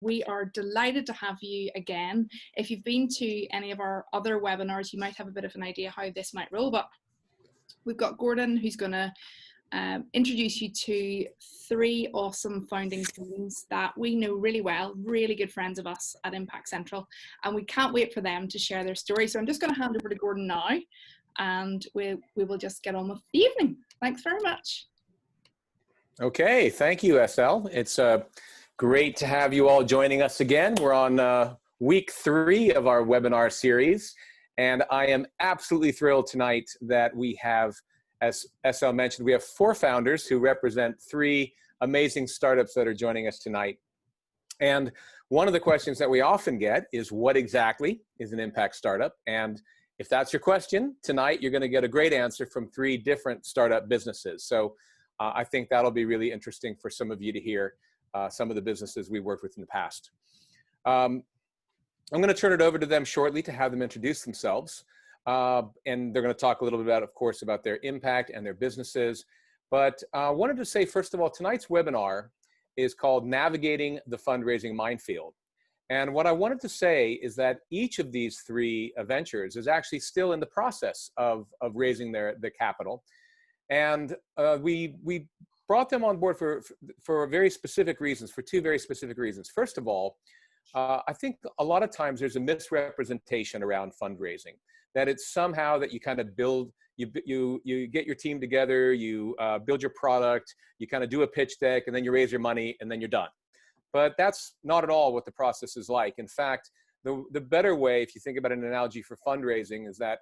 We are delighted to have you again. If you've been to any of our other webinars, you might have a bit of an idea how this might roll, but we've got Gordon who's going to introduce you to three awesome founding teams that we know really well, really good friends of us at Impact Central, and we can't wait for them to share their story. So I'm just going to hand over to Gordon now, and we will just get on with the evening. Thanks very much. Okay, thank you, SL. It's great to have you all joining us again. We're on week 3 of our webinar series, and I am absolutely thrilled tonight that we have, as SL mentioned, we have 4 founders who represent 3 amazing startups that are joining us tonight. And one of the questions that we often get is, what exactly is an impact startup? And if that's your question, tonight you're going to get a great answer from 3 different startup businesses. So I think that'll be really interesting for some of you to hear some of the businesses we worked with in the past. I'm going to turn it over to them shortly to have them introduce themselves. And they're going to talk a little bit about, of course, about their impact and their businesses. But I wanted to say, first of all, tonight's webinar is called Navigating the Fundraising Minefield. And what I wanted to say is that each of these 3 ventures is actually still in the process of raising their capital. And we brought them on board for very specific reasons, for 2 very specific reasons. First of all, I think a lot of times there's a misrepresentation around fundraising, that it's somehow that you kind of build, you get your team together, you build your product, you kind of do a pitch deck, and then you raise your money, and then you're done. But that's not at all what the process is like. In fact, the better way, if you think about an analogy for fundraising, is that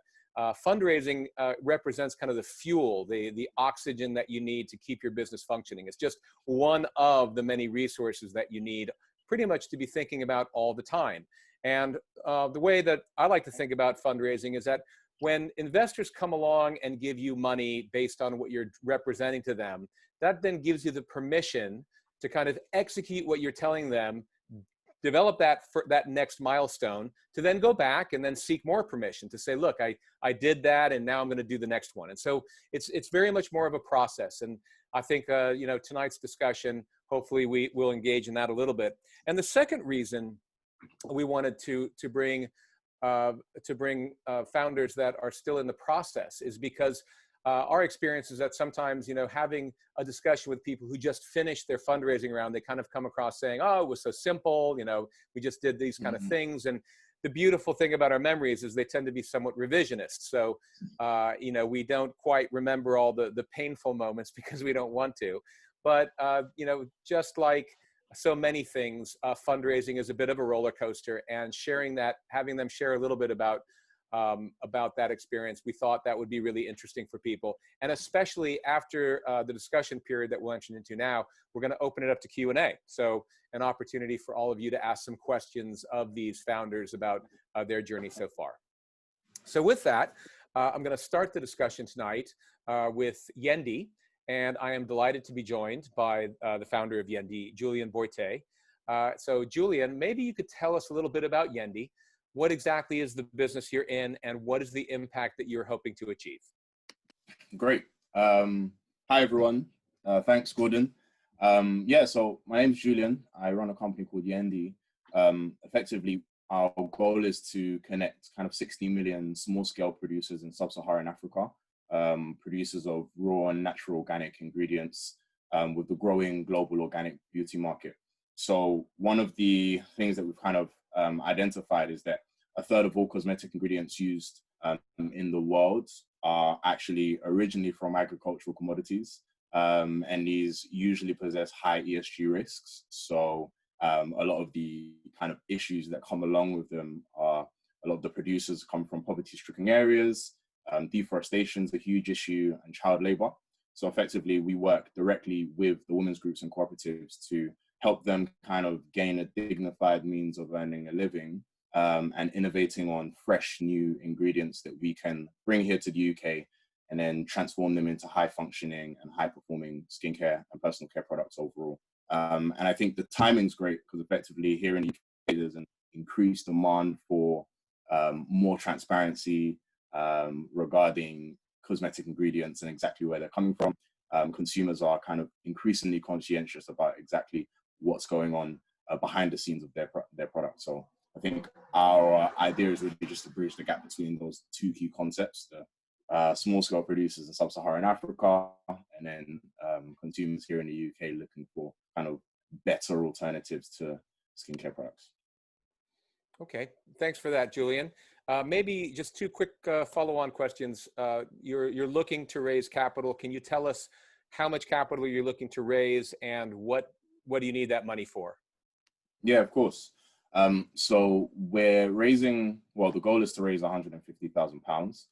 fundraising represents kind of the fuel, the oxygen that you need to keep your business functioning. It's just one of the many resources that you need pretty much to be thinking about all the time. And the way that I like to think about fundraising is that when investors come along and give you money based on what you're representing to them, that then gives you the permission to kind of execute what you're telling them, develop that for that next milestone, to then go back and then seek more permission to say, look, I did that, and now I'm going to do the next one. And so it's very much more of a process. And I think you know, tonight's discussion, hopefully we will engage in that a little bit. And the second reason we wanted to bring founders that are still in the process is because our experience is that sometimes, you know, having a discussion with people who just finished their fundraising round, they kind of come across saying, oh, it was so simple, you know, we just did these kind of things. And the beautiful thing about our memories is they tend to be somewhat revisionist. So, you know, we don't quite remember all the painful moments because we don't want to. But, you know, just like so many things, fundraising is a bit of a roller coaster, and sharing that, having them share a little bit about that experience, we thought that would be really interesting for people. And especially after the discussion period that we'll enter into now, we're going to open it up to Q&A. So an opportunity for all of you to ask some questions of these founders about their journey so far. So with that, I'm going to start the discussion tonight with Yendy. And I am delighted to be joined by the founder of Yendy, Julian Boite. So Julian, maybe you could tell us a little bit about Yendy. What exactly is the business you're in, and what is the impact that you're hoping to achieve? Great. Hi, everyone. Thanks, Gordon. Yeah, so my name is Julian. I run a company called Yendy. Effectively, our goal is to connect kind of 60 million small-scale producers in sub-Saharan Africa, producers of raw and natural organic ingredients with the growing global organic beauty market. So one of the things that we've kind of identified is that 1/3 of all cosmetic ingredients used in the world are actually originally from agricultural commodities, and these usually possess high ESG risks. So a lot of the kind of issues that come along with them are, a lot of the producers come from poverty-stricken areas, deforestation is a huge issue, and child labor. So effectively, we work directly with the women's groups and cooperatives to help them kind of gain a dignified means of earning a living, and innovating on fresh new ingredients that we can bring here to the UK and then transform them into high functioning and high performing skincare and personal care products overall. And I think the timing's great because effectively here in the UK, there's an increased demand for more transparency regarding cosmetic ingredients and exactly where they're coming from. Consumers are kind of increasingly conscientious about exactly what's going on behind the scenes of their product. So I think our idea is really just to bridge the gap between those two key concepts, the small scale producers in sub-Saharan Africa, and then consumers here in the UK looking for kind of better alternatives to skincare products. Okay, thanks for that, Julian. Maybe just two quick follow-on questions. You're looking to raise capital. Can you tell us how much capital you're looking to raise, and what do you need that money for? Yeah, of course. So we're raising, well, the goal is to raise £150,000.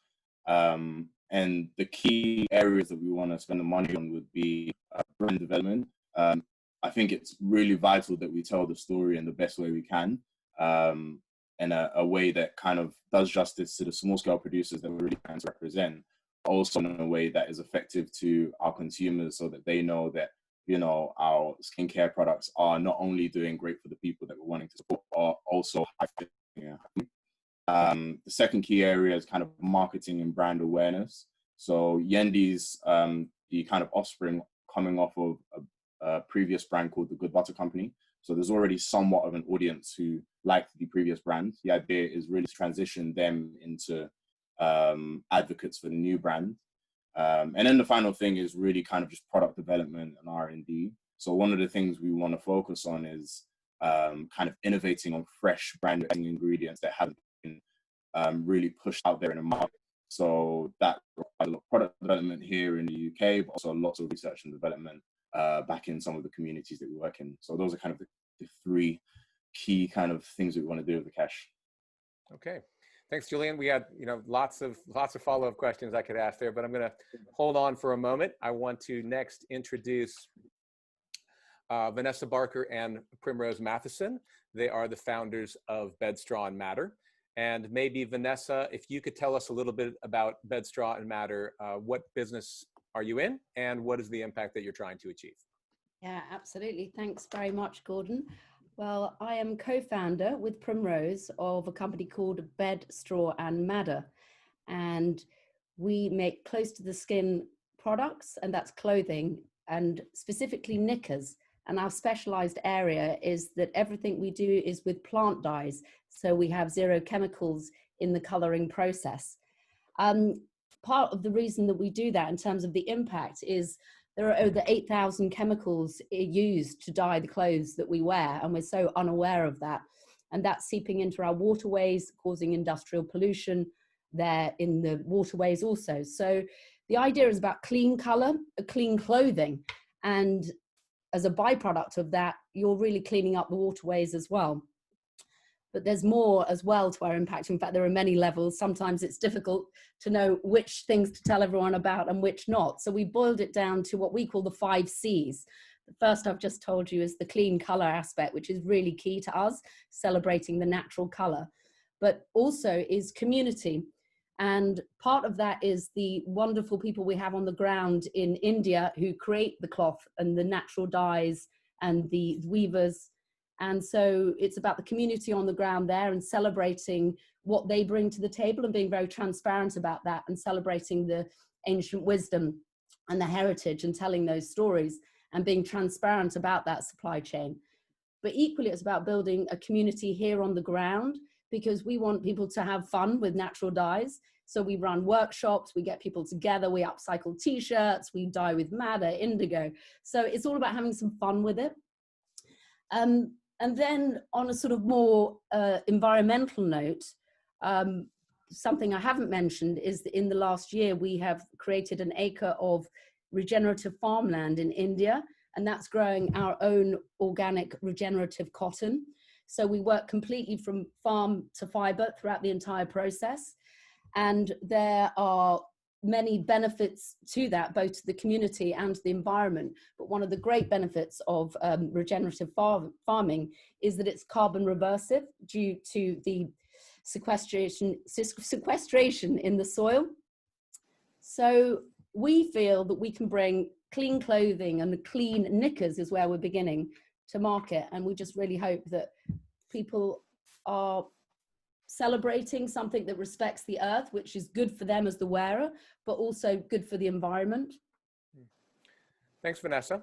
And the key areas that we want to spend the money on would be brand development. I think it's really vital that we tell the story in the best way we can, and a way that kind of does justice to the small scale producers that we're really trying to represent, also in a way that is effective to our consumers, so that they know that, you know, our skincare products are not only doing great for the people that we're wanting to support, are also the second key area is kind of marketing and brand awareness. So Yendy's the kind of offspring coming off of a previous brand called the Good Butter Company. So there's already somewhat of an audience who liked the previous brand. The idea is really to transition them into advocates for the new brand. And then the final thing is really kind of just product development and R&D. So one of the things we want to focus on is kind of innovating on fresh brand ingredients that haven't been really pushed out there in the market. So that requires a lot of product development here in the UK, but also lots of research and development back in some of the communities that we work in. So those are kind of the three key kind of things that we want to do with the cash. Okay. Thanks, Julian. We had, you know, lots of follow-up questions I could ask there, but I'm going to hold on for a moment. I want to next introduce Vanessa Barker and Primrose Matheson. They are the founders of Bed, Straw, and Matter. And maybe Vanessa, if you could tell us a little bit about Bed, Straw, and Matter, what business are you in, and what is the impact that you're trying to achieve? Yeah, absolutely. Thanks very much, Gordon. Well, I am co-founder with Primrose of a company called Bed, Straw, and Matter. And we make close to the skin products, and that's clothing, and specifically knickers. And our specialized area is that everything we do is with plant dyes. So we have 0 chemicals in the coloring process. Part of the reason that we do that in terms of the impact is there are over 8,000 chemicals used to dye the clothes that we wear, and we're so unaware of that. And that's seeping into our waterways, causing industrial pollution there in the waterways also. So the idea is about clean color, clean clothing. And as a byproduct of that, you're really cleaning up the waterways as well. But there's more as well to our impact. In fact, there are many levels. Sometimes it's difficult to know which things to tell everyone about and which not. So we boiled it down to what we call the 5 C's. The first I've just told you is the clean color aspect, which is really key to us, celebrating the natural color, but also is community. And part of that is the wonderful people we have on the ground in India who create the cloth and the natural dyes and the weavers. And so it's about the community on the ground there and celebrating what they bring to the table and being very transparent about that and celebrating the ancient wisdom and the heritage and telling those stories and being transparent about that supply chain. But equally, it's about building a community here on the ground, because we want people to have fun with natural dyes. So we run workshops, we get people together, we upcycle t-shirts, we dye with madder, indigo. So it's all about having some fun with it. And then on a sort of more environmental note, something I haven't mentioned is that in the last year, we have created an acre of regenerative farmland in India, and that's growing our own organic regenerative cotton. So we work completely from farm to fiber throughout the entire process. And there are many benefits to that, both to the community and the environment. But one of the great benefits of regenerative farming is that it's carbon reversive due to the sequestration in the soil. So we feel that we can bring clean clothing, and the clean knickers is where we're beginning to market. And we just really hope that people are celebrating something that respects the earth, which is good for them as the wearer, but also good for the environment. Thanks, Vanessa.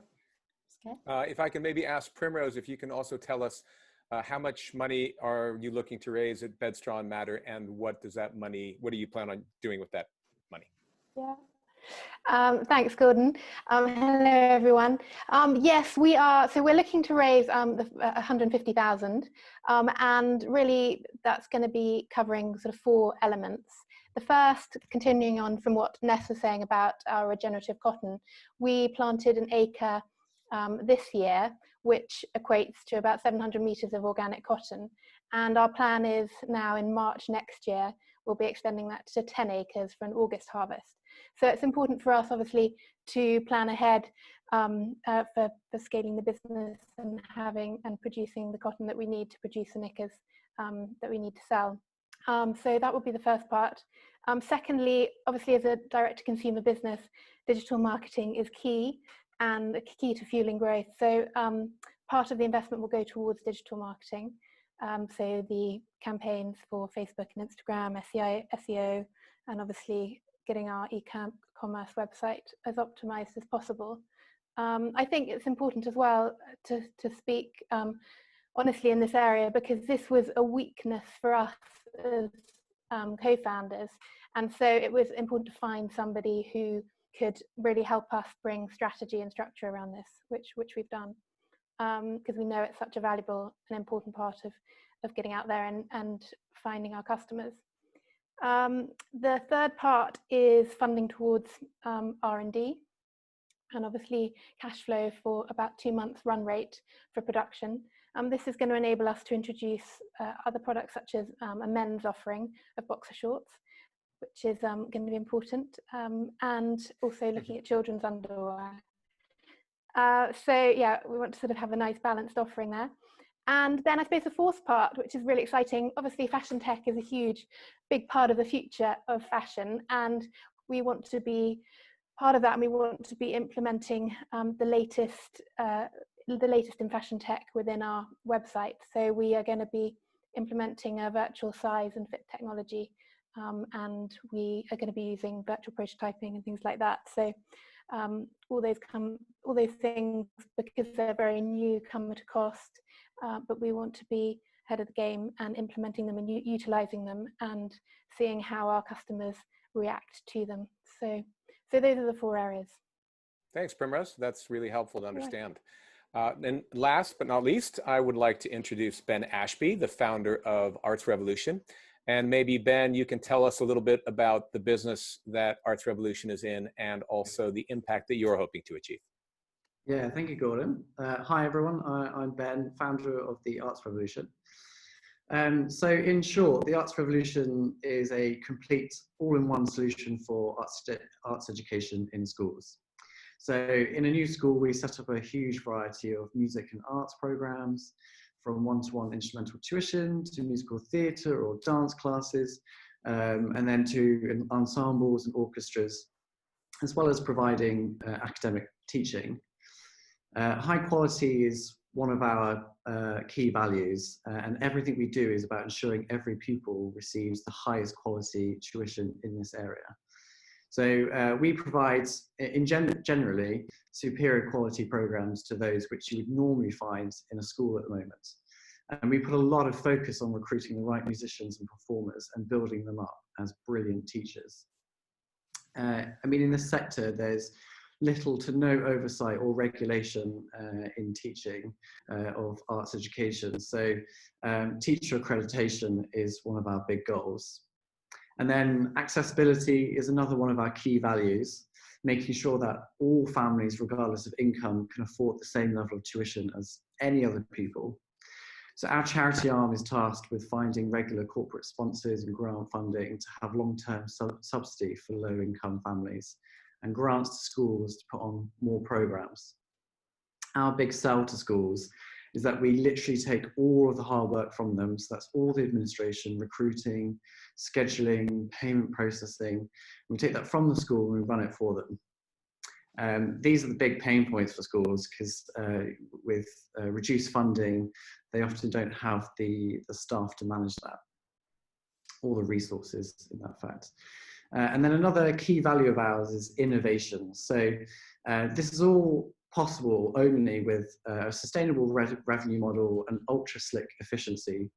Okay. If I can maybe ask Primrose, if you can also tell us how much money are you looking to raise at Bed, Straw and Matter, and what does that money, what do you plan on doing with that money? Yeah. Thanks, Gordon. Hello, everyone. Yes, we are. So we're looking to raise 150,000, and really that's going to be covering sort of 4 elements. The first, continuing on from what Ness was saying about our regenerative cotton, we planted an acre this year, which equates to about 700 meters of organic cotton. And our plan is now in March next year, we'll be extending that to 10 acres for an August harvest. So it's important for us, obviously, to plan ahead for scaling the business and having and producing the cotton that we need to produce the knickers that we need to sell. So that would be the first part. Secondly, obviously, as a direct-to-consumer business, digital marketing is key and key to fueling growth. So part of the investment will go towards digital marketing. So the campaigns for Facebook and Instagram, SEO, and obviously getting our e-commerce website as optimized as possible. I think it's important as well to speak honestly in this area, because this was a weakness for us as co-founders. And so it was important to find somebody who could really help us bring strategy and structure around this, which we've done, because we know it's such a valuable and important part of getting out there and finding our customers. The third part is funding towards R&D, and obviously cash flow for about 2 months run rate for production. This is going to enable us to introduce other products such as a men's offering of boxer shorts, which is going to be important, and also looking at children's underwear. So yeah, we want to sort of have a nice balanced offering there. And then I suppose the fourth part, which is really exciting, obviously fashion tech is a huge, big part of the future of fashion, and we want to be part of that, and we want to be implementing the latest in fashion tech within our website. So we are going to be implementing a virtual size and fit technology, and we are going to be using virtual prototyping and things like that. So all those things, because they're very new, come at a cost, but we want to be ahead of the game and implementing them and utilizing them and seeing how our customers react to them. So those are the 4 areas. Thanks, Primrose. That's really helpful to understand. And last but not least, I would like to introduce Ben Ashby, the founder of Arts Revolution. And maybe, Ben, you can tell us a little bit about the business that Arts Revolution is in and also the impact that you're hoping to achieve. Yeah, thank you, Gordon. Hi, everyone. I'm Ben, founder of the Arts Revolution. So in short, the Arts Revolution is a complete all-in-one solution for arts education in schools. So in a new school, we set up a huge variety of music and arts programs, from one-to-one instrumental tuition to musical theatre or dance classes, and then to ensembles and orchestras, as well as providing academic teaching. High quality is one of our key values, and everything we do is about ensuring every pupil receives the highest quality tuition in this area. So we provide, generally, superior quality programs to those which you would normally find in a school at the moment. And we put a lot of focus on recruiting the right musicians and performers and building them up as brilliant teachers. I mean, in this sector, there's little to no oversight or regulation in teaching of arts education. So teacher accreditation is one of our big goals. And then accessibility is another one of our key values, making sure that all families, regardless of income, can afford the same level of tuition as any other people. So our charity arm is tasked with finding regular corporate sponsors and grant funding to have long-term subsidy for low-income families, and grants to schools to put on more programs. Our big sell to schools is that we literally take all of the hard work from them. So that's all the administration, recruiting, scheduling, payment processing. We take that from the school and we run it for them. These are the big pain points for schools, because with reduced funding, they often don't have the staff to manage that, or the resources in that fact. And then another key value of ours is innovation. So this is all possible only with a sustainable revenue model and ultra slick efficiency.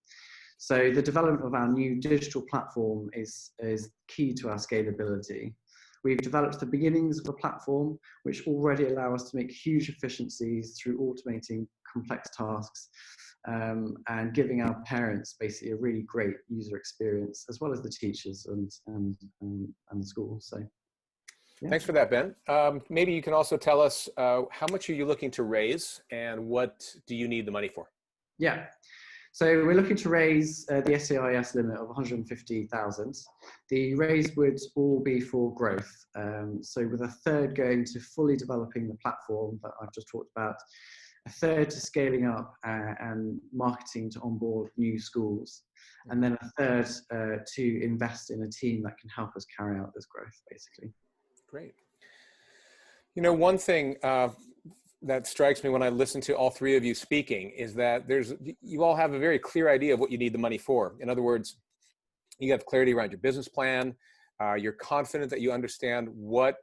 So the development of our new digital platform is key to our scalability. We've developed the beginnings of a platform which already allow us to make huge efficiencies through automating complex tasks and giving our parents basically a really great user experience, as well as the teachers and the school. So, yeah. Thanks for that, Ben. Maybe you can also tell us how much are you looking to raise and what do you need the money for? Yeah. So we're looking to raise the SEIS limit of 150,000. The raise would all be for growth. So with a third going to fully developing the platform that I've just talked about, a third to scaling up and marketing to onboard new schools, and then a third to invest in a team that can help us carry out this growth, basically. Great. You know, one thing that strikes me when I listen to all three of you speaking is that you all have a very clear idea of what you need the money for. In other words, you have clarity around your business plan. You're confident that you understand what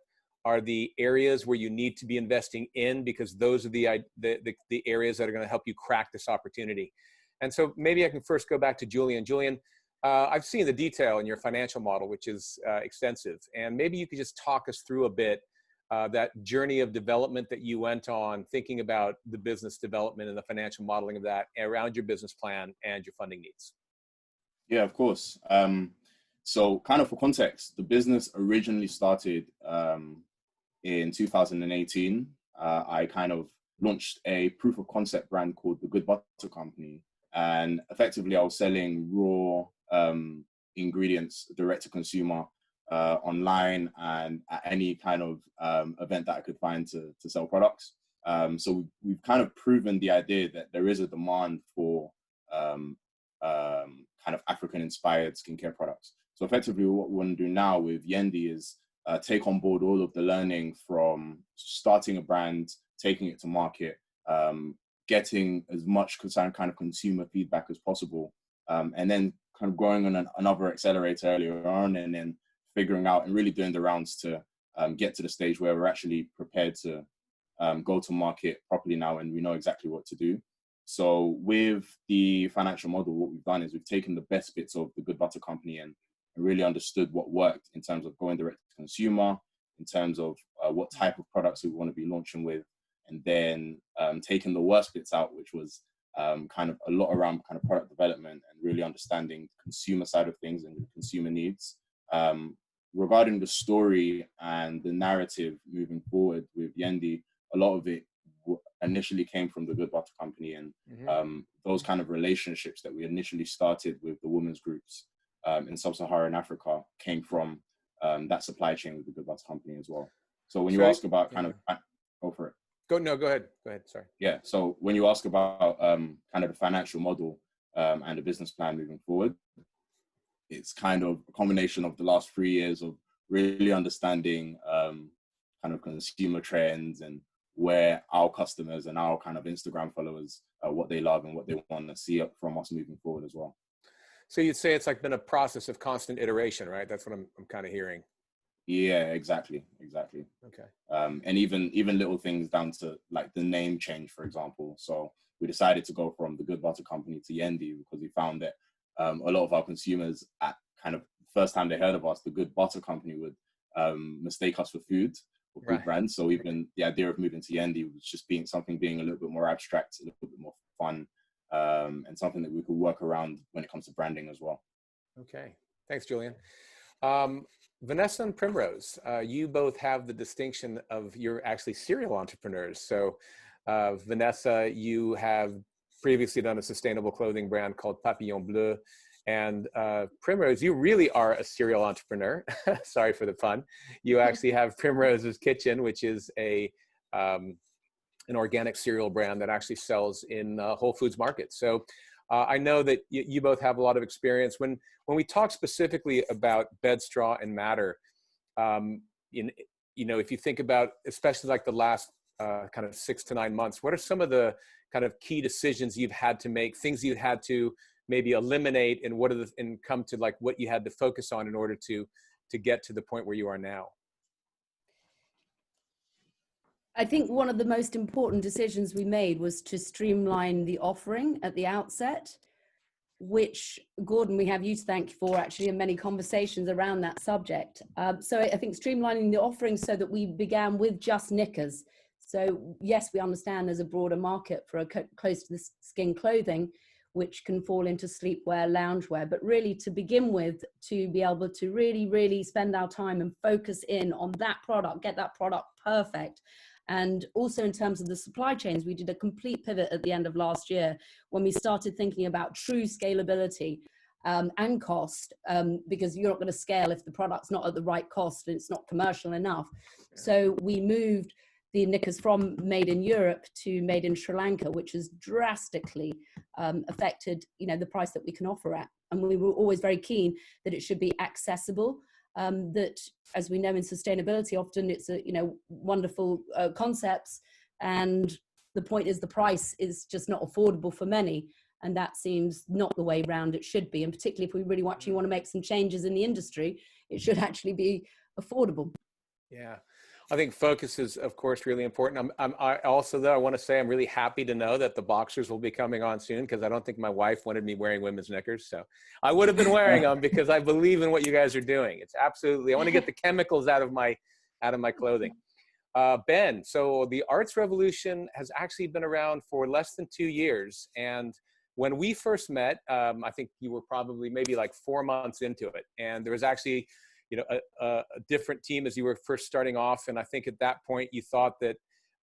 are the areas where you need to be investing in, because those are the areas that are going to help you crack this opportunity. And so maybe I can first go back to Julian. Julian, I've seen the detail in your financial model, which is extensive. And maybe you could just talk us through a bit that journey of development that you went on, thinking about the business development and the financial modeling of that around your business plan and your funding needs. Yeah, of course. So kind of for context, the business originally started in 2018. I kind of launched a proof of concept brand called the Good Butter Company. And effectively, I was selling raw ingredients direct to consumer online and at any kind of event that I could find to sell products. So we've kind of proven the idea that there is a demand for kind of African-inspired skincare products. So effectively, what we want to do now with Yendy is take on board all of the learning from starting a brand, taking it to market, getting as much kind of consumer feedback as possible, and then kind of growing on another accelerator earlier on, and then figuring out and really doing the rounds to get to the stage where we're actually prepared to go to market properly now, and we know exactly what to do. So with the financial model, what we've done is we've taken the best bits of the Good Butter Company and really understood what worked in terms of going direct to consumer, in terms of what type of products we want to be launching with, and then taking the worst bits out, which was kind of a lot around kind of product development and really understanding the consumer side of things and the consumer needs. Regarding the story and the narrative moving forward with Yendy, a lot of it initially came from the Good Butter Company, and those kind of relationships that we initially started with the women's groups in sub-Saharan Africa came from that supply chain with the Good Butter Company as well. So when you ask about kind of, go for it. Go ahead. Sorry. Yeah. So when you ask about kind of the financial model and the business plan moving forward, it's kind of a combination of the last 3 years of really understanding kind of consumer trends and where our customers and our kind of Instagram followers, what they love and what they want to see from us moving forward as well. So you'd say it's like been a process of constant iteration, right? That's what I'm kind of hearing. Yeah, exactly. Okay. And even little things down to like the name change, for example. So we decided to go from the Good Butter Company to Yendy because we found that a lot of our consumers at kind of first time they heard of us, the Good Butter Company would mistake us for food or food brands. So even the idea of moving to Yendy was just being a little bit more abstract, a little bit more fun, and something that we could work around when it comes to branding as well. Okay, thanks, Julian. Vanessa and Primrose, you both have the distinction of you're actually serial entrepreneurs. So Vanessa, you have previously done a sustainable clothing brand called Papillon Bleu. And Primrose, you really are a serial entrepreneur. Sorry for the pun. You actually have Primrose's Kitchen, which is an organic cereal brand that actually sells in Whole Foods markets. So I know that you both have a lot of experience. When we talk specifically about bed straw and Matter, if you think about, especially like the last kind of 6 to 9 months, what are some of the kind of key decisions you've had to make, things you had to maybe eliminate, and come to like what you had to focus on in order to get to the point where you are now? I think one of the most important decisions we made was to streamline the offering at the outset, which, Gordon, we have you to thank for actually in many conversations around that subject. So I think streamlining the offering so that we began with just knickers. So yes, we understand there's a broader market for a close to the skin clothing, which can fall into sleepwear, loungewear, but really to begin with, to be able to really, really spend our time and focus in on that product, get that product perfect. And also in terms of the supply chains, we did a complete pivot at the end of last year when we started thinking about true scalability and cost, because you're not going to scale if the product's not at the right cost and it's not commercial enough. So we moved the knickers from made in Europe to made in Sri Lanka, which has drastically affected, the price that we can offer at. And we were always very keen that it should be accessible. That, as we know in sustainability, often it's wonderful concepts, and the point is the price is just not affordable for many, and that seems not the way round it should be. And particularly if we really actually want to make some changes in the industry, it should actually be affordable. Yeah. I think focus is, of course, really important. I also, though, I want to say I'm really happy to know that the boxers will be coming on soon, because I don't think my wife wanted me wearing women's knickers. So I would have been wearing them because I believe in what you guys are doing. It's absolutely, I want to get the chemicals out of my clothing. Ben, so the arts revolution has actually been around for less than 2 years. And when we first met, I think you were probably maybe like 4 months into it. And there was actually a different team as you were first starting off. And I think at that point you thought that,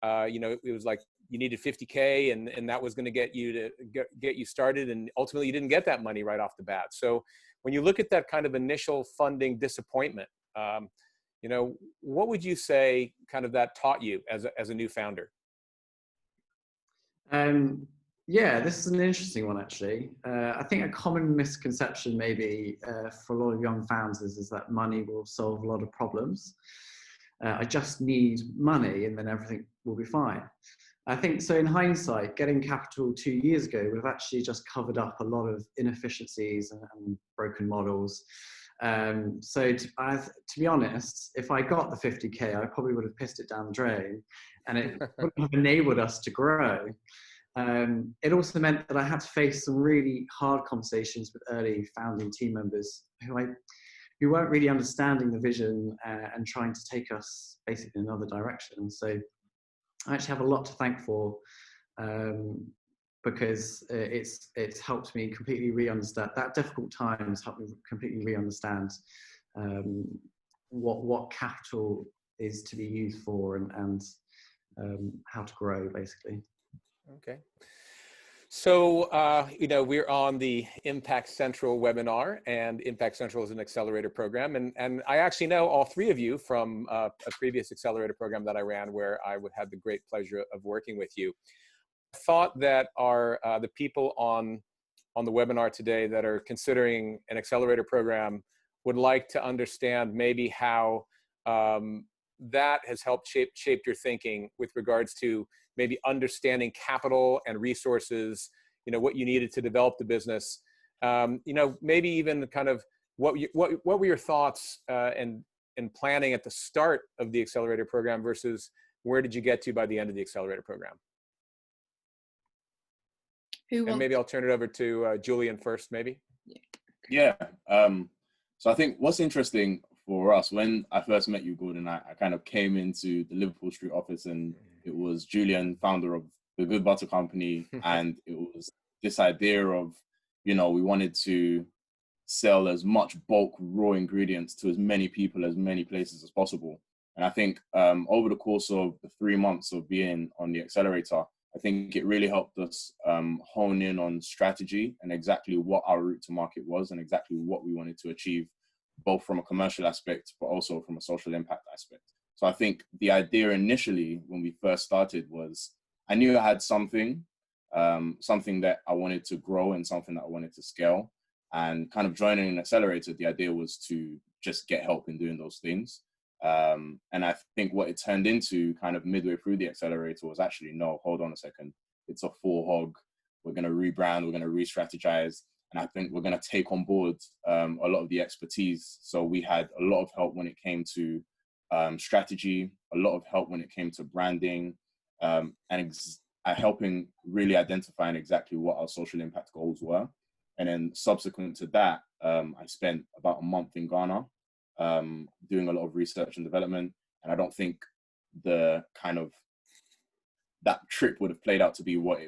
it was like you needed 50K and that was going to get you started. And ultimately you didn't get that money right off the bat. So when you look at that kind of initial funding disappointment, what would you say kind of that taught you as a new founder? Yeah, this is an interesting one, actually. I think a common misconception maybe for a lot of young founders is that money will solve a lot of problems. I just need money and then everything will be fine. I think so in hindsight, getting capital 2 years ago would have actually just covered up a lot of inefficiencies and broken models. So to be honest, if I got the 50K, I probably would have pissed it down the drain, and it wouldn't have enabled us to grow. It also meant that I had to face some really hard conversations with early founding team members who weren't really understanding the vision and trying to take us basically in another direction. So I actually have a lot to thank for, because it's helped me completely re-understand that difficult time has helped me completely re-understand what capital is to be used for and how to grow, basically. Okay. So, we're on the Impact Central webinar, and Impact Central is an accelerator program. And I actually know all three of you from a previous accelerator program that I ran, where I would have the great pleasure of working with you. I thought that the people on the webinar today that are considering an accelerator program would like to understand maybe how that has helped shape your thinking with regards to maybe understanding capital and resources, what you needed to develop the business, maybe even kind of what were your thoughts and planning at the start of the accelerator program versus where did you get to by the end of the accelerator program? And maybe I'll turn it over to Julian first, maybe. Yeah. So I think what's interesting for us, when I first met you, Gordon, I kind of came into the Liverpool Street office, and it was Julian, founder of the Good Butter Company, and it was this idea of, we wanted to sell as much bulk raw ingredients to as many people, as many places as possible. And I think over the course of the 3 months of being on the accelerator, I think it really helped us hone in on strategy and exactly what our route to market was and exactly what we wanted to achieve, both from a commercial aspect, but also from a social impact aspect. So I think the idea initially when we first started was, I knew I had something that I wanted to grow and something that I wanted to scale. And kind of joining an accelerator, the idea was to just get help in doing those things. And I think what it turned into kind of midway through the accelerator was actually, no, hold on a second. It's a full hog. We're going to rebrand. We're going to re-strategize. And I think we're going to take on board a lot of the expertise. So we had a lot of help when it came to strategy, a lot of help when it came to branding, and helping really identifying exactly what our social impact goals were. And then subsequent to that, I spent about a month in Ghana doing a lot of research and development. And I don't think the kind of that trip would have played out to be what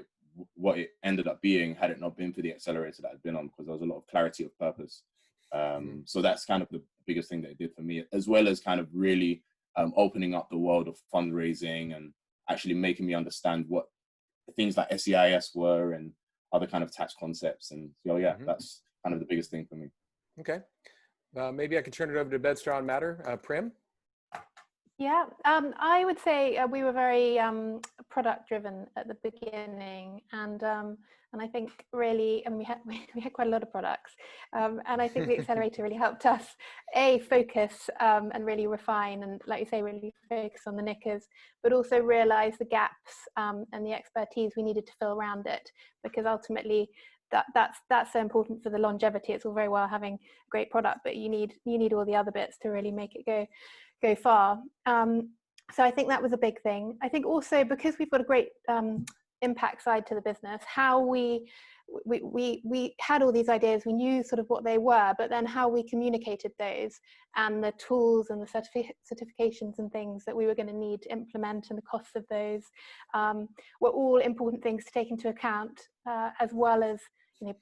it ended up being had it not been for the accelerator that I'd been on, because there was a lot of clarity of purpose. So that's kind of the biggest thing that it did for me, as well as kind of really opening up the world of fundraising and actually making me understand what things like SEIS were and other kind of tax concepts. And so yeah, that's kind of the biggest thing for me. Okay. Maybe I could turn it over to Bedstraw and Matter. Prim? Yeah, I would say we were very product driven at the beginning, and I think really, and we had quite a lot of products, and I think the accelerator really helped us focus and really refine, and like you say, really focus on the knickers, but also realize the gaps and the expertise we needed to fill around it, because ultimately that's so important for the longevity. It's all very well having a great product, but you need all the other bits to really make it go far. So I think that was a big thing. I think also because we've got a great impact side to the business, how we had all these ideas, we knew sort of what they were, but then how we communicated those and the tools and the certifications and things that we were going to need to implement and the costs of those were all important things to take into account, as well as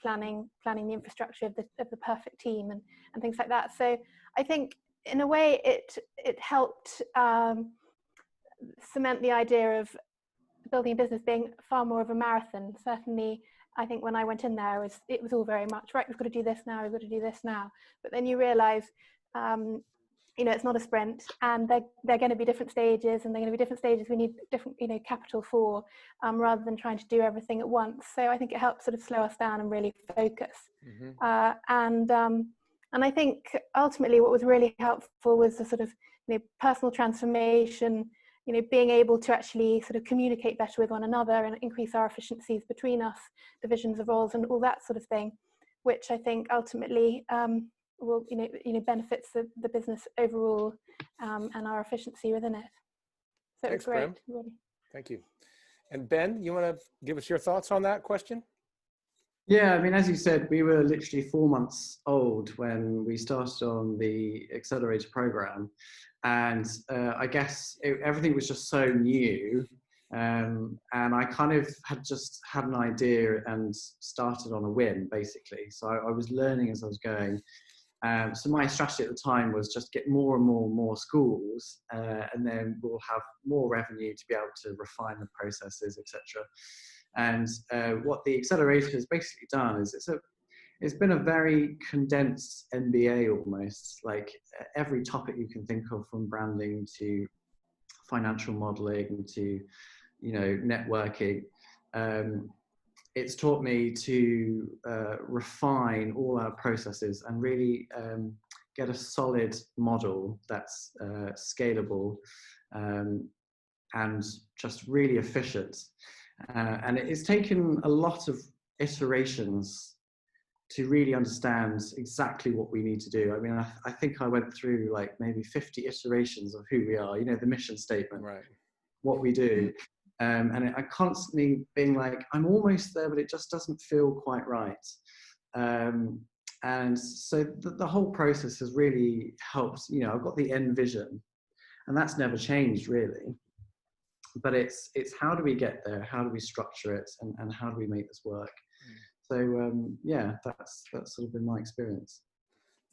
planning the infrastructure of the perfect team and things like that. So I think in a way it helped cement the idea of building a business being far more of a marathon. Certainly, I think when I went in there, it was all very much, right, we've got to do this now, we've got to do this now. But then you realize, it's not a sprint, and they're going to be different stages, and they're going to be different stages we need different, capital for, rather than trying to do everything at once. So I think it helps sort of slow us down and really focus. And I think ultimately what was really helpful was the sort of personal transformation, being able to actually sort of communicate better with one another and increase our efficiencies between us, divisions of roles and all that sort of thing, which I think ultimately will benefits the business overall and our efficiency within it. So Thanks, it was great. Prim. Really. Thank you. And Ben, you want to give us your thoughts on that question? Yeah, I mean, as you said, we were literally 4 months old when we started on the accelerator program. And I guess everything was just so new. And I kind of had just had an idea and started on a whim, basically. So I was learning as I was going. So my strategy at the time was just get more and more schools, and then we'll have more revenue to be able to refine the processes, etc. And what the accelerator has basically done is it's been a very condensed MBA almost, like every topic you can think of, from branding to financial modeling to networking. It's taught me to refine all our processes and really get a solid model that's scalable and just really efficient. And it's taken a lot of iterations to really understand exactly what we need to do. I mean, I think I went through like maybe 50 iterations of who we are, the mission statement, right, what we do. And I constantly being like, I'm almost there, but it just doesn't feel quite right. And so the whole process has really helped. I've got the end vision, and that's never changed really. But it's how do we get there? How do we structure it? And how do we make this work? So yeah, that's sort of been my experience.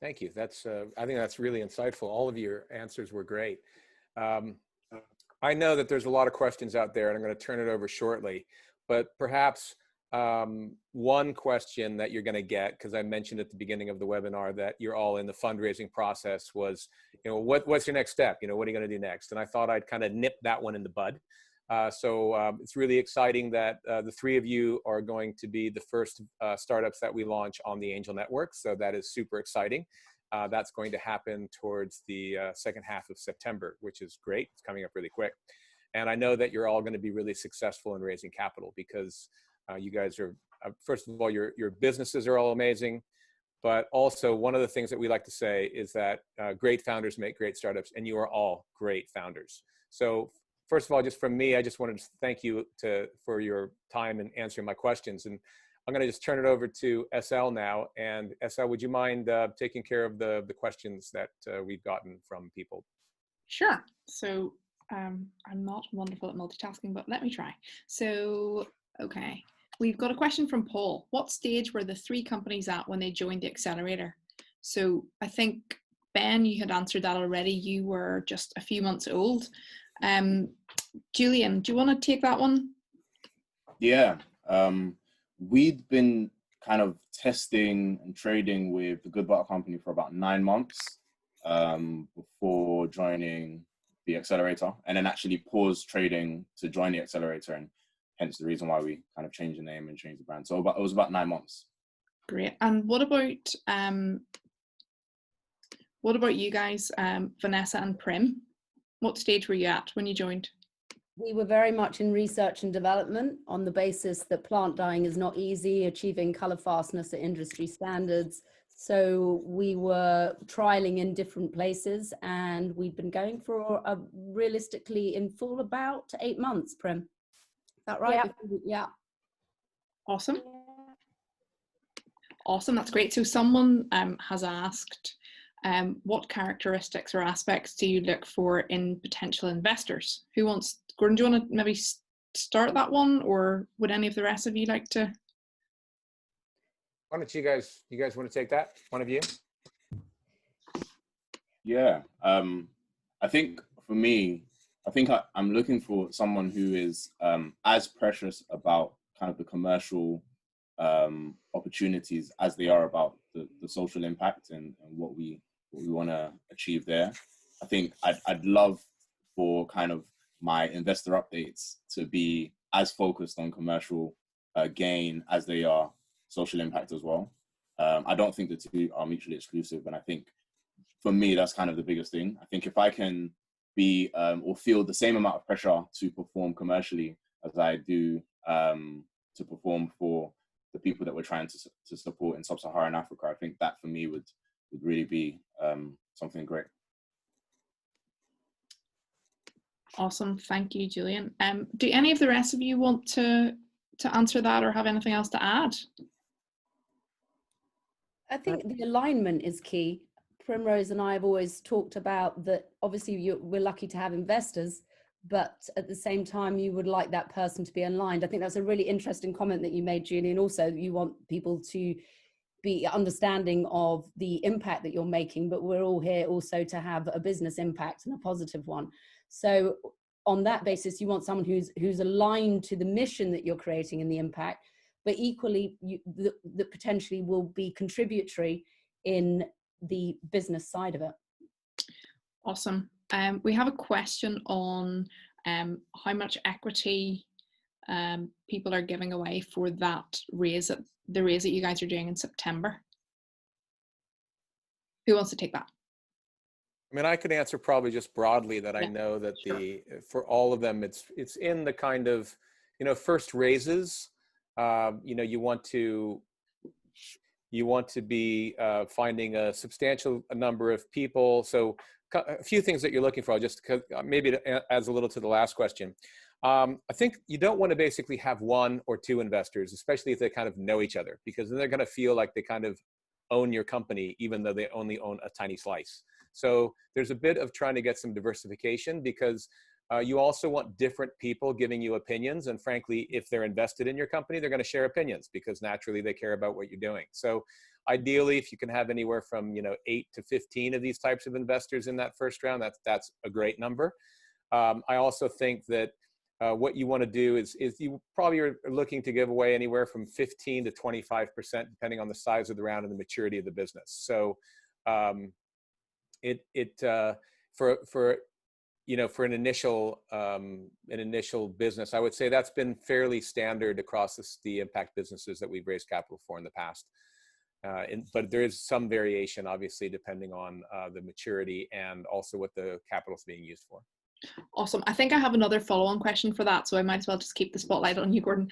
Thank you. I think that's really insightful. All of your answers were great. I know that there's a lot of questions out there, and I'm going to turn it over shortly, but perhaps one question that you're going to get, because I mentioned at the beginning of the webinar that you're all in the fundraising process, was, what's your next step? What are you going to do next? And I thought I'd kind of nip that one in the bud. So it's really exciting that the three of you are going to be the first startups that we launch on the Angel Network. So that is super exciting. That's going to happen towards the second half of September, which is great. It's coming up really quick. And I know that you're all going to be really successful in raising capital, because you guys are, first of all, your businesses are all amazing. But also, one of the things that we like to say is that great founders make great startups, and you are all great founders. So first of all, just from me, I just wanted to thank you for your time and answering my questions. And I'm going to just turn it over to SL now. And SL, would you mind taking care of the questions that we've gotten from people? Sure. So I'm not wonderful at multitasking, but let me try. So, okay. We've got a question from Paul. What stage were the 3 companies at when they joined the accelerator? So I think, Ben, you had answered that already. You were just a few months old. Julian, do you want to take that one? Yeah. We'd been kind of testing and trading with the Good Butter Company for about 9 months before joining the accelerator, and then actually paused trading to join the accelerator, and hence the reason why we kind of changed the name and changed the brand. So it was about 9 months. Great. And what about you guys, Vanessa and Prim? What stage were you at when you joined? We were very much in research and development on the basis that plant dyeing is not easy, achieving color fastness at industry standards. So we were trialing in different places, and we'd been going for realistically in full about 8 months, Prim. Is that right? Yeah. Yeah. Awesome. Awesome, that's great. So someone has asked, what characteristics or aspects do you look for in potential investors? Gordon, do you want to maybe start that one, or would any of the rest of you like to? Why don't you guys want to take that? One of you? Yeah. I think for me, I'm looking for someone who is as precious about kind of the commercial opportunities as they are about the social impact and what we want to achieve there. I think I'd love for kind of my investor updates to be as focused on commercial gain as they are social impact as well. I don't think the two are mutually exclusive, and I think for me that's kind of the biggest thing. I think if I can be or feel the same amount of pressure to perform commercially as I do to perform for the people that we're trying to support in sub-Saharan Africa, I think that for me would really be something great. Awesome, thank you, Julian. Do any of the rest of you want to answer that or have anything else to add? I think the alignment is key. Primrose and I have always talked about that. Obviously, we're lucky to have investors, but at the same time, you would like that person to be aligned. I think that's a really interesting comment that you made, Julian. Also, you want people to be understanding of the impact that you're making, but we're all here also to have a business impact and a positive one. So on that basis, you want someone who's aligned to the mission that you're creating and the impact, but equally that potentially will be contributory in the business side of it. Awesome. We have a question on how much equity people are giving away for the raise that you guys are doing in September. Who wants to take that? I mean, I could answer probably just broadly that I know that for all of them, it's in the kind of, first raises, you want to be finding a substantial number of people. So a few things that you're looking for, just maybe to add a little to the last question. I think you don't want to basically have 1 or 2 investors, especially if they kind of know each other, because then they're going to feel like they kind of own your company, even though they only own a tiny slice. So there's a bit of trying to get some diversification, because you also want different people giving you opinions. And frankly, if they're invested in your company, they're going to share opinions because naturally they care about what you're doing. So ideally, if you can have anywhere from 8 to 15 of these types of investors in that first round, that's a great number. I also think that what you want to do is you probably are looking to give away anywhere from 15 to 25%, depending on the size of the round and the maturity of the business. So for an initial business, I would say that's been fairly standard across the impact businesses that we've raised capital for in the past. But there is some variation, obviously, depending on the maturity and also what the capital is being used for. Awesome. I think I have another follow-on question for that, so I might as well just keep the spotlight on you, Gordon.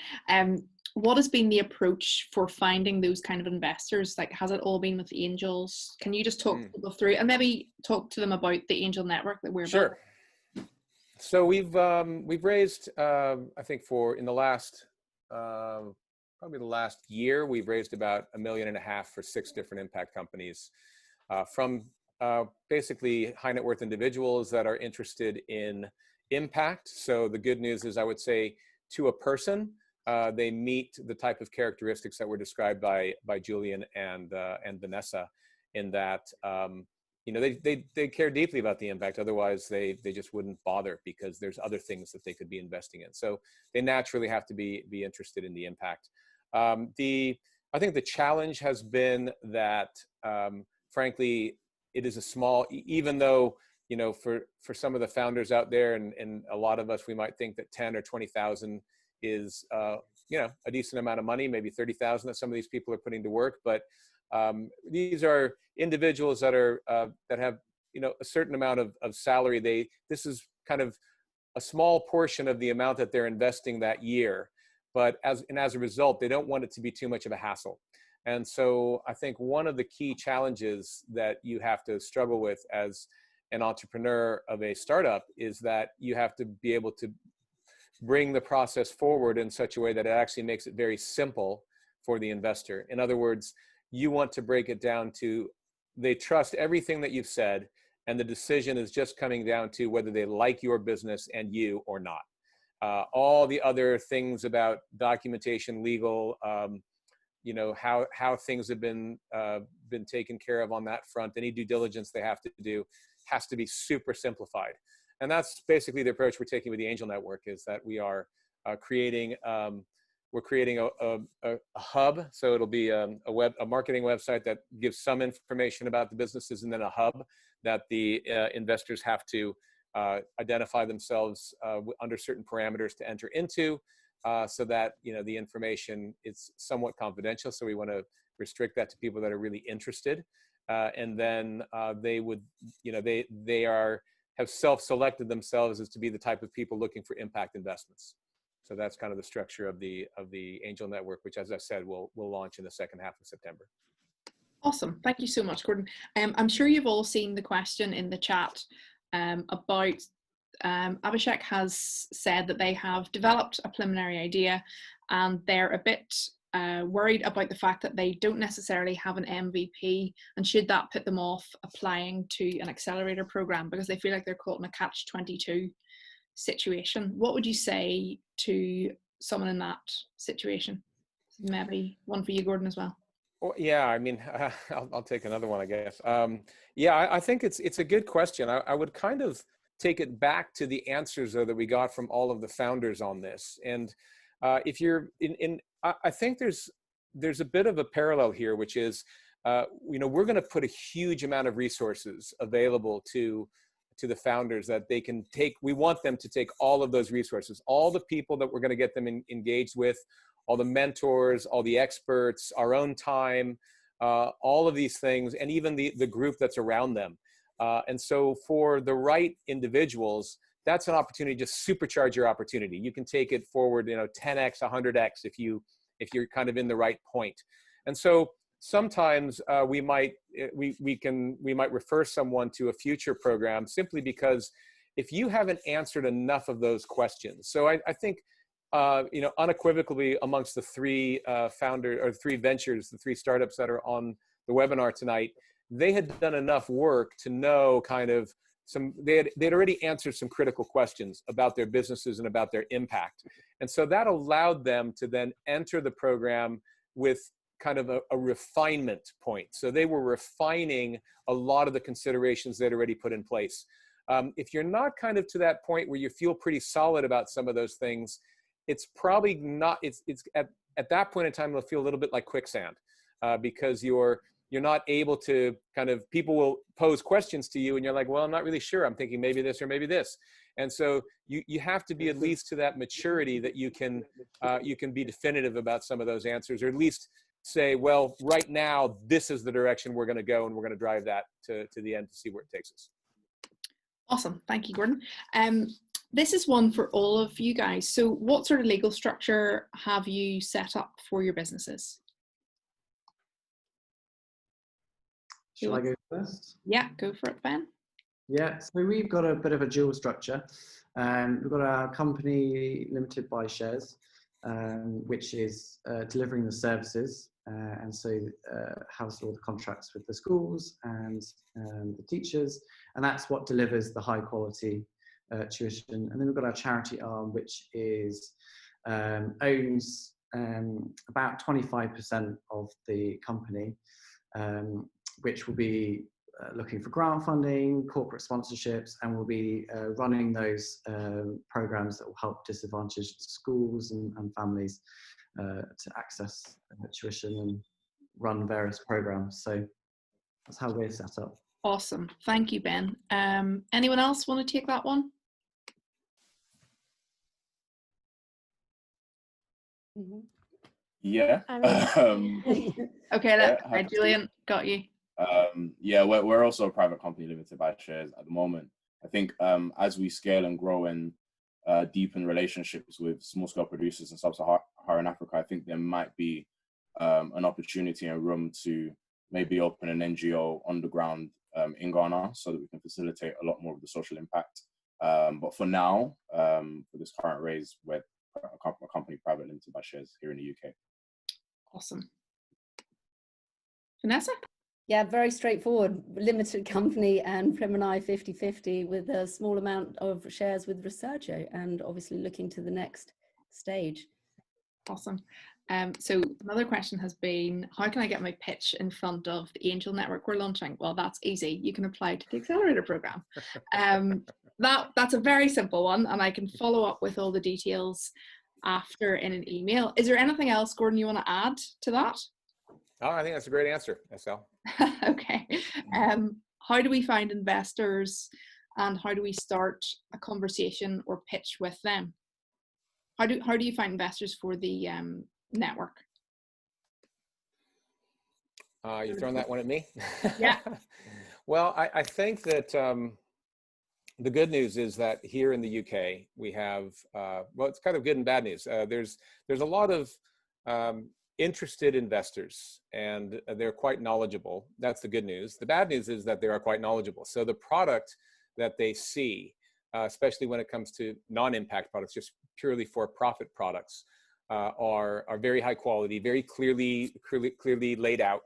what has been the approach for finding those kind of investors? Like, has it all been with angels? Can you just talk people through and maybe talk to them about the angel network that we're Sure. building? So we've raised, I think in the last, probably the last year, we've raised about $1.5 million for 6 different impact companies, from basically high net worth individuals that are interested in impact. So the good news is, I would say, to a person, they meet the type of characteristics that were described by Julian and Vanessa, in that you know, they care deeply about the impact. Otherwise, they just wouldn't bother, because there's other things that they could be investing in. So they naturally have to be interested in the impact. I think the challenge has been that, frankly, it is a small, even though, you know, for some of the founders out there, and a lot of us, we might think that 10 or 20,000 is, you know, a decent amount of money, maybe 30,000 that some of these people are putting to work. But these are individuals that are that have, you know, a certain amount of salary. This is kind of a small portion of the amount that they're investing that year, but as a result, they don't want it to be too much of a hassle. And so I think one of the key challenges that you have to struggle with as an entrepreneur of a startup is that you have to be able to bring the process forward in such a way that it actually makes it very simple for the investor. In other words, you want to break it down to, they trust everything that you've said, and the decision is just coming down to whether they like your business and you or not. All the other things about documentation, legal, you know, how things have been taken care of on that front, any due diligence they have to do, has to be super simplified. And that's basically the approach we're taking with the Angel Network, is that we are creating we're creating a hub. So it'll be a marketing website that gives some information about the businesses, and then a hub that the investors have to identify themselves under certain parameters to enter into, so that, you know, the information is somewhat confidential. So we want to restrict that to people that are really interested, and then they would, you know, they have self-selected themselves as to be the type of people looking for impact investments. So that's kind of the structure of the Angel Network, which, as I said, will launch in the second half of September. Awesome. Thank you so much, Gordon. I'm sure you've all seen the question in the chat about Abhishek has said that they have developed a preliminary idea, and they're a bit worried about the fact that they don't necessarily have an MVP, and should that put them off applying to an accelerator program, because they feel like they're caught in a catch-22 situation. What would you say to someone in that situation? Maybe one for you, Gordon, as well. Well, yeah, I mean, I'll take another one, I guess. Yeah, I think it's a good question. I would kind of take it back to the answers, though, that we got from all of the founders on this. And if you're I think there's a bit of a parallel here, which is, you know, we're going to put a huge amount of resources available to the founders that they can take. We want them to take all of those resources, all the people that we're going to get them engaged with, all the mentors, all the experts, our own time, all of these things, and even the group that's around them. And so for the right individuals, that's an opportunity to just supercharge your opportunity. You can take it forward, you know, 10x, 100x if you're kind of in the right point. And so sometimes we might refer someone to a future program, simply because if you haven't answered enough of those questions. So I think, you know, unequivocally, amongst the 3 3 ventures, the 3 startups that are on the webinar tonight, they had done enough work to know kind of they'd already answered some critical questions about their businesses and about their impact. And so that allowed them to then enter the program with kind of a refinement point. So they were refining a lot of the considerations they'd already put in place. If you're not kind of to that point where you feel pretty solid about some of those things, it's probably not, it's at that point in time, it'll feel a little bit like quicksand, because you're not able to kind of, people will pose questions to you and you're like, well, I'm not really sure. I'm thinking maybe this or maybe this. And so you have to be at least to that maturity that you can be definitive about some of those answers, or at least say, well, right now, this is the direction we're going to go, and we're going to drive that to the end to see where it takes us. Awesome. Thank you, Gordon. this is one for all of you guys. So what sort of legal structure have you set up for your businesses? Shall I go first? Yeah, go for it, Ben. Yeah, so we've got a bit of a dual structure. We've got our company limited by shares, which is delivering the services, and so has all the contracts with the schools and the teachers, and that's what delivers the high quality tuition. And then we've got our charity arm, which is owns about 25% of the company, which will be looking for grant funding, corporate sponsorships, and we'll be running those programs that will help disadvantaged schools and families to access tuition and run various programs. So that's how we're set up. Awesome. Thank you, Ben. Anyone else want to take that one? Yeah. Okay, Yeah, Julian, got you. Yeah, we're also a private company limited by shares at the moment. I think as we scale and grow and deepen relationships with small scale producers in sub-Saharan Africa, I think there might be an opportunity and room to maybe open an NGO underground in Ghana so that we can facilitate a lot more of the social impact. But for now, for this current raise, we're a company private limited by shares here in the UK. Awesome. Vanessa? Yeah, very straightforward. Limited company and Prim and I 50-50 with a small amount of shares with Researcho, and obviously looking to the next stage. Awesome. So another question has been, how can I get my pitch in front of the angel network we're launching? Well, that's easy. You can apply to the accelerator program. That's a very simple one, and I can follow up with all the details after in an email. Is there anything else, Gordon, you want to add to that? Oh, I think that's a great answer, SL. Okay. How do we find investors, and how do we start a conversation or pitch with them? How do you find investors for the network? You're throwing that one at me? Yeah. Well, I think that the good news is that here in the UK, we have, well, it's kind of good and bad news. There's a lot of interested investors, and they're quite knowledgeable. That's the good news. The bad news is that they are quite knowledgeable. So the product that they see, especially when it comes to non-impact products, just purely for-profit products, are very high quality, very clearly laid out.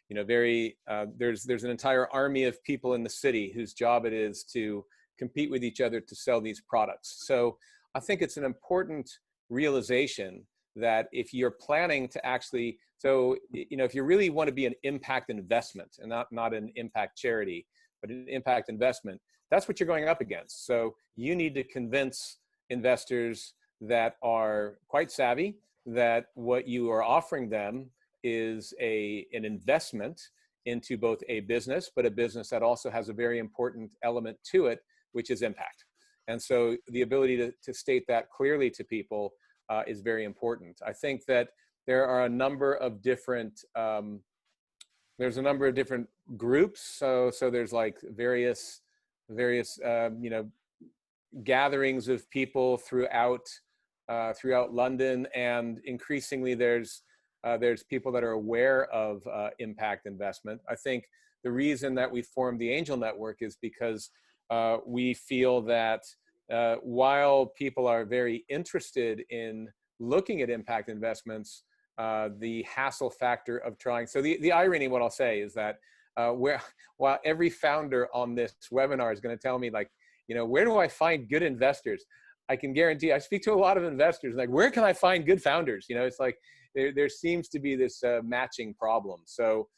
You know, there's an entire army of people in the city whose job it is to compete with each other to sell these products. So I think it's an important realization that if you're planning to actually, so, you know, if you really want to be an impact investment and not an impact charity, but an impact investment, that's what you're going up against. So you need to convince investors that are quite savvy that what you are offering them is an investment into both a business, but a business that also has a very important element to it, which is impact. And so the ability to state that clearly to people is very important. I think that there are a number of different, there's a number of different groups. So there's like various you know, gatherings of people throughout London, and increasingly there's people that are aware of impact investment. I think the reason that we formed the Angel Network is because we feel that while people are very interested in looking at impact investments, the hassle factor of trying, so the irony, what I'll say is that while every founder on this webinar is going to tell me, like, you know, where do I find good investors? I can guarantee, I speak to a lot of investors, like, where can I find good founders? You know, it's like, there seems to be this matching problem. So,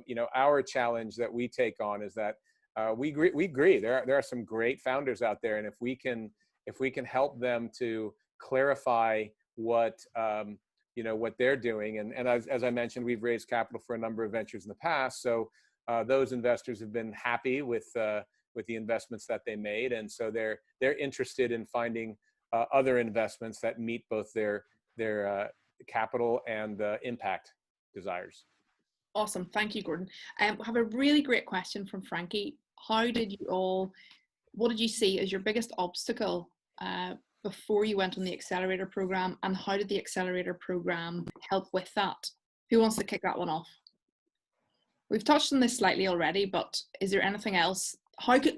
you know, our challenge that we take on is that we agree there are some great founders out there, and if we can help them to clarify what you know, what they're doing, and as I mentioned, we've raised capital for a number of ventures in the past, so those investors have been happy with the investments that they made, and so they're interested in finding other investments that meet both their capital and impact desires. Awesome. Thank you, Gordon. We have a really great question from Frankie. How did you all what did you see as your biggest obstacle before you went on the accelerator program, and how did the accelerator program help with that? Who wants to kick that one off? We've touched on this slightly already, but is there anything else?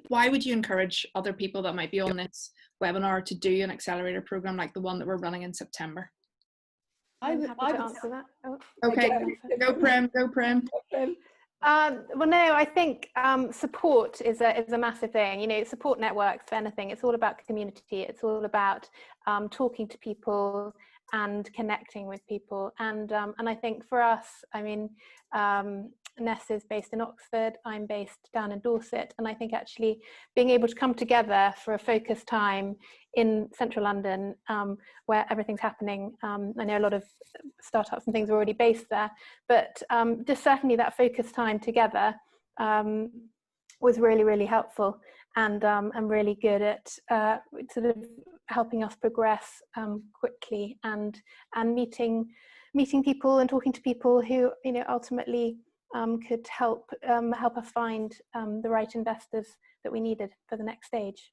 Why would you encourage other people that might be on this webinar to do an accelerator program like the one that we're running in September? I'm happy to answer that. Oh, okay, go Prim, go Prim. Well, no, I think support is a massive thing. You know, support networks for anything. It's all about community. It's all about talking to people and connecting with people. And I think for us, I mean, Ness is based in Oxford. I'm based down in Dorset. And I think actually being able to come together for a focused time in central London, where everything's happening. I know a lot of startups and things are already based there, but just certainly that focused time together was really, really helpful, and really good at sort of helping us progress quickly and meeting people and talking to people who, you know, ultimately could help us find the right investors that we needed for the next stage.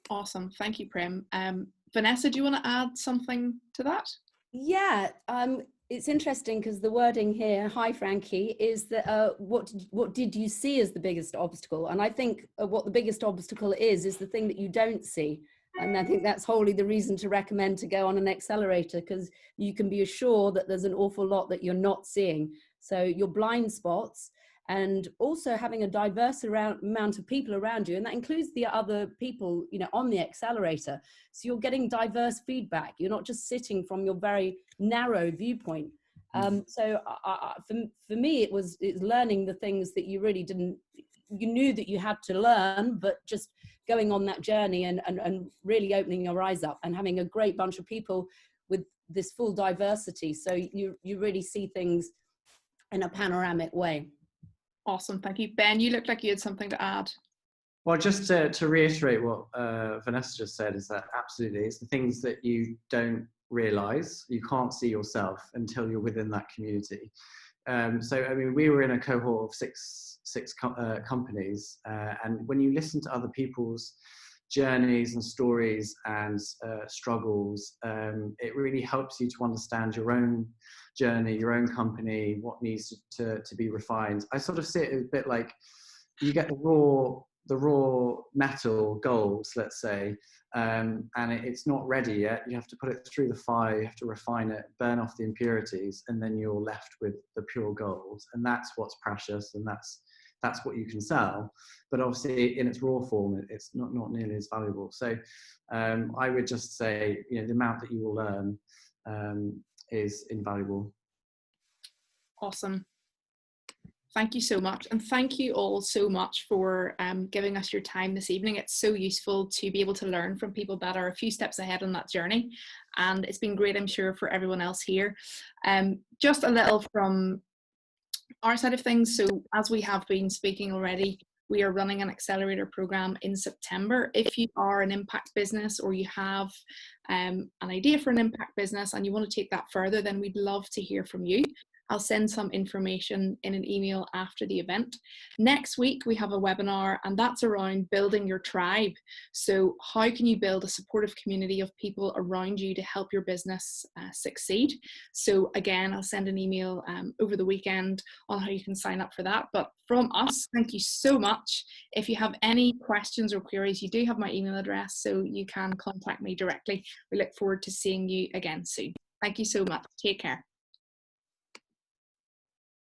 Awesome, thank you, Prim. Vanessa, do you want to add something to that? Yeah, it's interesting because the wording here, hi Frankie, is that what did you see as the biggest obstacle? And I think what the biggest obstacle is the thing that you don't see. And I think that's wholly the reason to recommend to go on an accelerator, because you can be assured that there's an awful lot that you're not seeing. So your blind spots, and also having a diverse amount of people around you, and that includes the other people, you know, on the accelerator. So you're getting diverse feedback. You're not just sitting from your very narrow viewpoint. So for me, it's learning the things that you really you knew that you had to learn, but just going on that journey and really opening your eyes up and having a great bunch of people with this full diversity. So you really see things in a panoramic way. Awesome, thank you. Ben, you looked like you had something to add. Well, just to reiterate what Vanessa just said, is that absolutely, it's the things that you don't realize, you can't see yourself until you're within that community. So, I mean, we were in a cohort of six companies, and when you listen to other people's journeys and stories and struggles, it really helps you to understand your own journey, your own company, what needs to be refined. I sort of see it a bit like you get the raw metal gold, let's say, and it's not ready yet. You have to put it through the fire, you have to refine it, burn off the impurities, and then you're left with the pure gold. And that's what's precious, and that's what you can sell. But obviously in its raw form, it's not nearly as valuable. So I would just say, you know, the amount that you will learn is invaluable. Awesome. Thank you so much. And thank you all so much for giving us your time this evening. It's so useful to be able to learn from people that are a few steps ahead on that journey. And it's been great, I'm sure, for everyone else here. Just a little from our side of things. So as we have been speaking already, we are running an accelerator program in September. If you are an impact business, or you have an idea for an impact business and you want to take that further, then we'd love to hear from you. I'll send some information in an email after the event. Next week, we have a webinar, and that's around building your tribe. So how can you build a supportive community of people around you to help your business succeed? So again, I'll send an email over the weekend on how you can sign up for that. But from us, thank you so much. If you have any questions or queries, you do have my email address, so you can contact me directly. We look forward to seeing you again soon. Thank you so much. Take care.